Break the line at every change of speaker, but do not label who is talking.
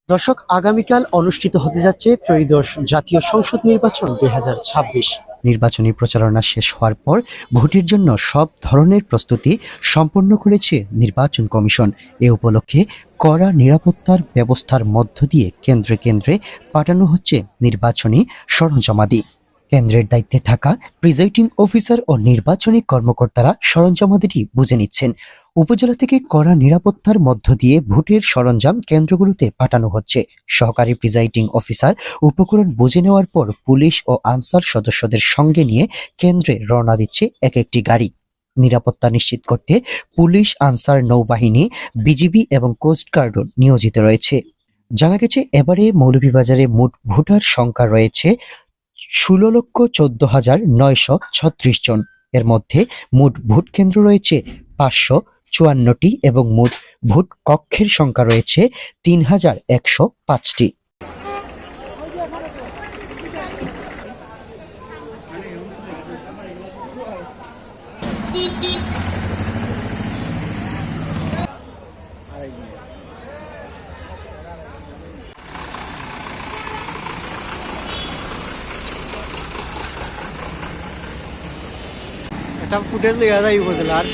দর্শক, আগামীকাল অনুষ্ঠিত হতে যাচ্ছে ত্রয়োদশ জাতীয় সংসদ নির্বাচন 2026। নির্বাচনী প্রচারণা শেষ হওয়ার পর ভোটের জন্য সব ধরনের প্রস্তুতি সম্পন্ন করেছে নির্বাচন কমিশন। এ উপলক্ষে কড়া নিরাপত্তার ব্যবস্থার মধ্য দিয়ে কেন্দ্রে কেন্দ্রে পাঠানো হচ্ছে নির্বাচনী সরঞ্জামাদি। কেন্দ্রের দায়িত্বে থাকা প্রিজাইডিং অফিসার ও নির্বাচনী কর্মকর্তারা সরঞ্জামাদিটি বুঝে নিচ্ছেন। উপজেলা থেকে কড়া নিরাপত্তার মধ্য দিয়ে ভোটের সরঞ্জাম কেন্দ্রগুলোতে পাঠানো হচ্ছে। সহকারী প্রিজাইডিং অফিসার উপকরণ বুঝে নেওয়ার পর পুলিশ ও আনসার সদস্যদের সঙ্গে নিয়ে কেন্দ্রে রওনা দিচ্ছে এক একটি গাড়ি। নিরাপত্তা নিশ্চিত করতে পুলিশ, আনসার, নৌবাহিনী, বিজিবি এবং কোস্টগার্ডও নিয়োজিত রয়েছে। জানা গেছে, এবারে মৌলভীবাজারে মোট ভোটার সংখ্যা রয়েছে 16,14,936 জন। এর মধ্যে মোট ভোট কেন্দ্র রয়েছে 554টি এবং মোট ভোট কক্ষের সংখ্যা রয়েছে 3,105টি। এটা ফুটেজ লিয়া যায় উপজেলার।